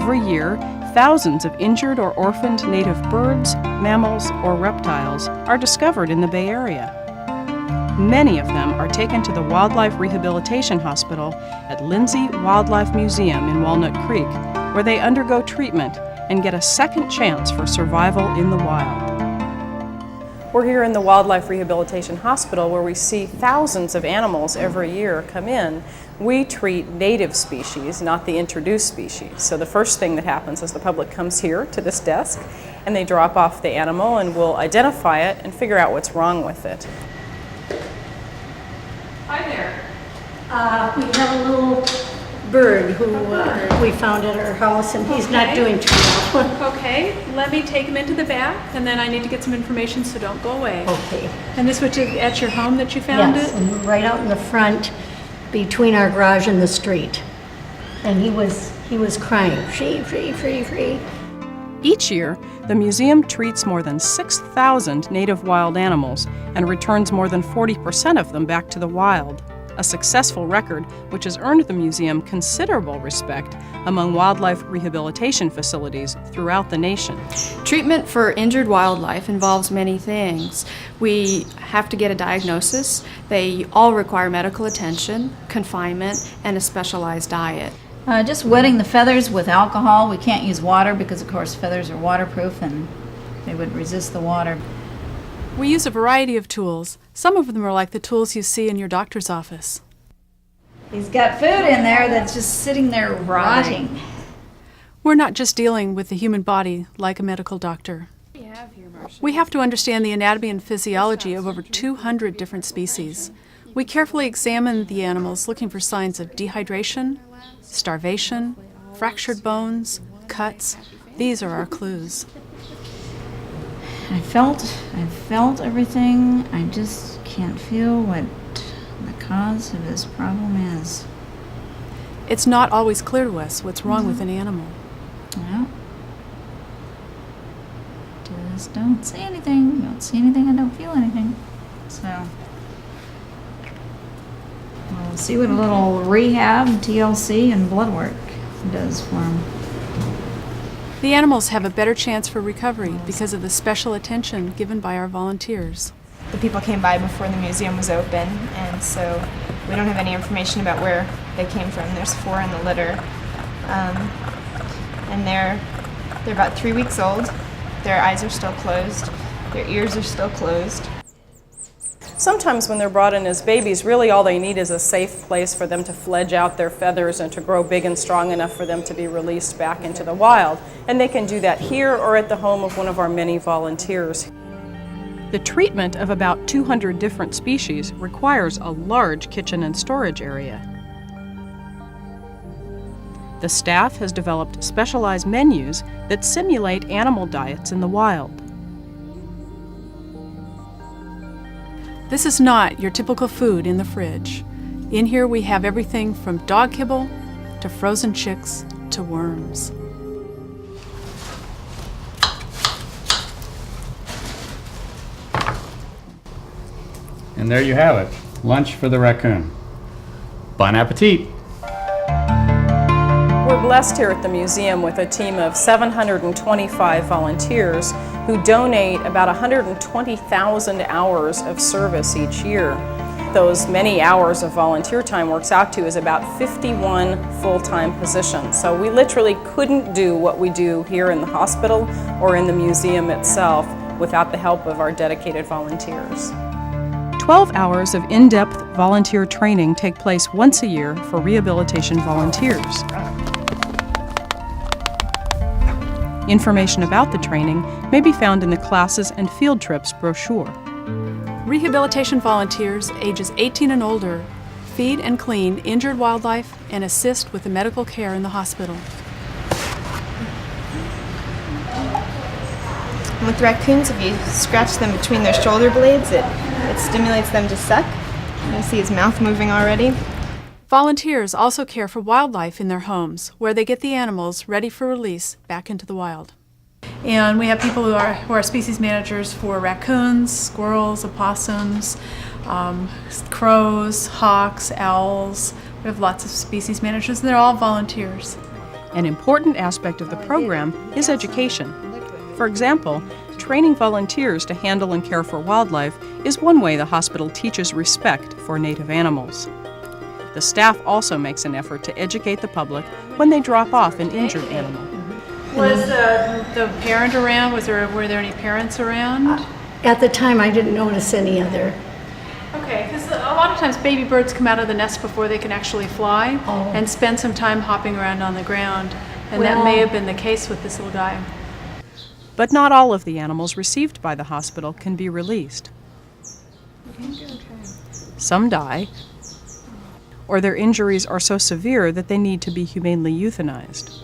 Every year, thousands of injured or orphaned native birds, mammals, or reptiles are discovered in the Bay Area. Many of them are taken to the Wildlife Rehabilitation Hospital at Lindsay Wildlife Museum in Walnut Creek, where they undergo treatment and get a second chance for survival in the wild. We're here in the Wildlife Rehabilitation Hospital where we see thousands of animals every year come in. We treat native species, not the introduced species. So the first thing that happens is the public comes here to this desk and they drop off the animal and we'll identify it and figure out what's wrong with it. Hi there. We have a little bird who we found at our house, and he's not doing too well. Okay, let me take him into the back, and then I need to get some information, so don't go away. Okay. And this was at your home that you found Yes, it? and right out in the front, between our garage and the street. And he was crying, free, free, free, free. Each year, the museum treats more than 6,000 native wild animals and returns more than 40% of them back to the wild, a successful record which has earned the museum considerable respect among wildlife rehabilitation facilities throughout the nation. Treatment for injured wildlife involves many things. We have to get a diagnosis. They all require medical attention, confinement, and a specialized diet. Just wetting the feathers with alcohol. We can't use water because, of course, feathers are waterproof and they would resist the water. We use a variety of tools. Some of them are like the tools you see in your doctor's office. He's got food in there that's just sitting there rotting. We're not just dealing with the human body like a medical doctor. We have to understand the anatomy and physiology of over 200 different species. We carefully examine the animals looking for signs of dehydration, starvation, fractured bones, cuts. These are our clues. I felt everything. I just can't feel what the cause of his problem is. It's not always clear to us what's wrong with an animal. Well, just don't see anything. Don't see anything, I don't feel anything. So we'll see what a little rehab, TLC, and blood work does for him. The animals have a better chance for recovery because of the special attention given by our volunteers. The people came by before the museum was open, and so we don't have any information about where they came from. There's 4 in the litter, and they're about 3 weeks old. Their eyes are still closed. Their ears are still closed. Sometimes when they're brought in as babies, really all they need is a safe place for them to fledge out their feathers and to grow big and strong enough for them to be released back into the wild. And they can do that here or at the home of one of our many volunteers. The treatment of about 200 different species requires a large kitchen and storage area. The staff has developed specialized menus that simulate animal diets in the wild. This is not your typical food in the fridge. In here we have everything from dog kibble to frozen chicks to worms. And there you have it, lunch for the raccoon. Bon appetit! We're blessed here at the museum with a team of 725 volunteers who donate about 120,000 hours of service each year. Those many hours of volunteer time works out to is about 51 full-time positions. So we literally couldn't do what we do here in the hospital or in the museum itself without the help of our dedicated volunteers. 12 hours of in-depth volunteer training take place once a year for rehabilitation volunteers. Information about the training may be found in the Classes and Field Trips brochure. Rehabilitation volunteers ages 18 and older feed and clean injured wildlife and assist with the medical care in the hospital. And with raccoons, if you scratch them between their shoulder blades, it stimulates them to suck. You see his mouth moving already. Volunteers also care for wildlife in their homes, where they get the animals ready for release back into the wild. And we have people who are species managers for raccoons, squirrels, opossums, crows, hawks, owls. We have lots of species managers, and they're all volunteers. An important aspect of the program is education. For example, training volunteers to handle and care for wildlife is one way the hospital teaches respect for native animals. The staff also makes an effort to educate the public when they drop off an injured animal. Was the parent around? Were there any parents around? At the time, I didn't notice any other. Okay, because a lot of times baby birds come out of the nest before they can actually fly and spend some time hopping around on the ground, and that may have been the case with this little guy. But not all of the animals received by the hospital can be released. Some die, or their injuries are so severe that they need to be humanely euthanized.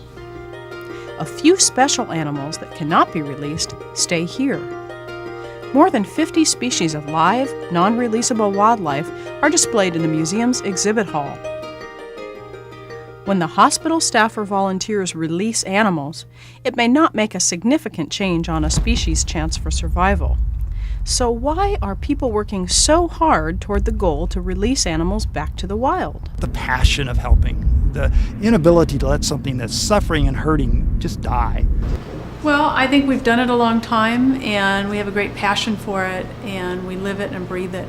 A few special animals that cannot be released stay here. More than 50 species of live, non-releasable wildlife are displayed in the museum's exhibit hall. When the hospital staff or volunteers release animals, it may not make a significant change on a species' chance for survival. So why are people working so hard toward the goal to release animals back to the wild? The passion of helping, the inability to let something that's suffering and hurting just die. Well, I think we've done it a long time, and we have a great passion for it, and we live it and breathe it.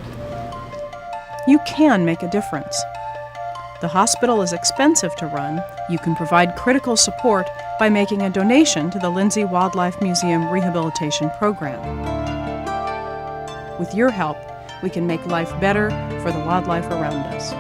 You can make a difference. The hospital is expensive to run. You can provide critical support by making a donation to the Lindsay Wildlife Museum Rehabilitation Program. With your help, we can make life better for the wildlife around us.